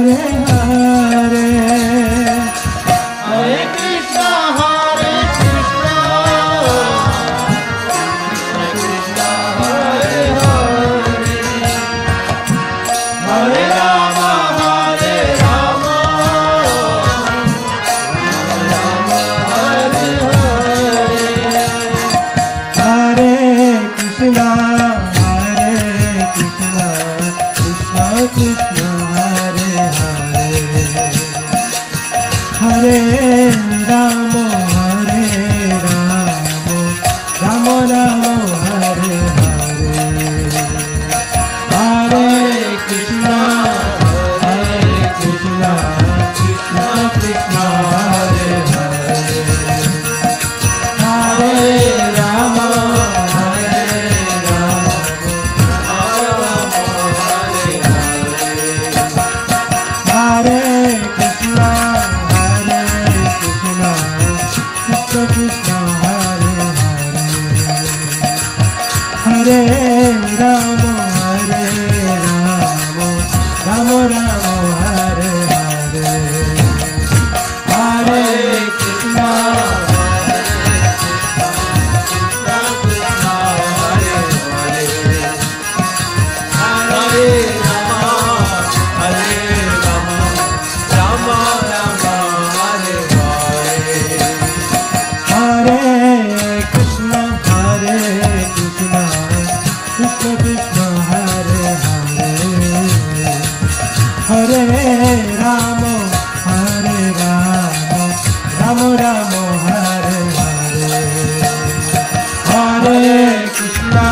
Hare Hare, Hare Krishna, Hare Krishna, Krishna Hare Hare, Hare Rama, Hare Rama, Rama Hare Hare, Hare Krishna, Hare Krishna, Krishna Krishna, Hare Hare, Hare Rama, Hare Rama, Rama Rama, Hare Hare, Hare Krishna, Hare Krishna, Krishna Krishna, Hare Hare, Hare Rama, Hare Rama, Hare Krishna, Hare Krishna, Krishna Krishna, Hare Hare, Hare Rama, Hare Rama, Rama Rama, Hare Hare, Hare Krishna, Hare Krishna, Hare Krishna, Krishna Krishna, Hare Hare, Hare Rama, Hare Rama, Rama Rama, Hare Hare, Hare Krishna,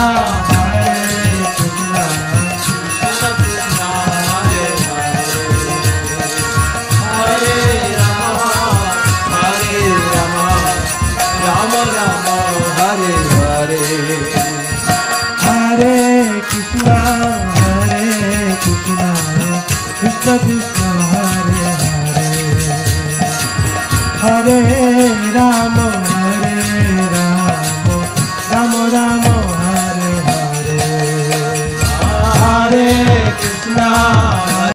Hare Krishna, Hare Krishna, Hare Krishna, Krishna Krishna, Hare Hare, Hare Rama, Hare Rama, Rama Rama, Hare Hare, Hare Krishna.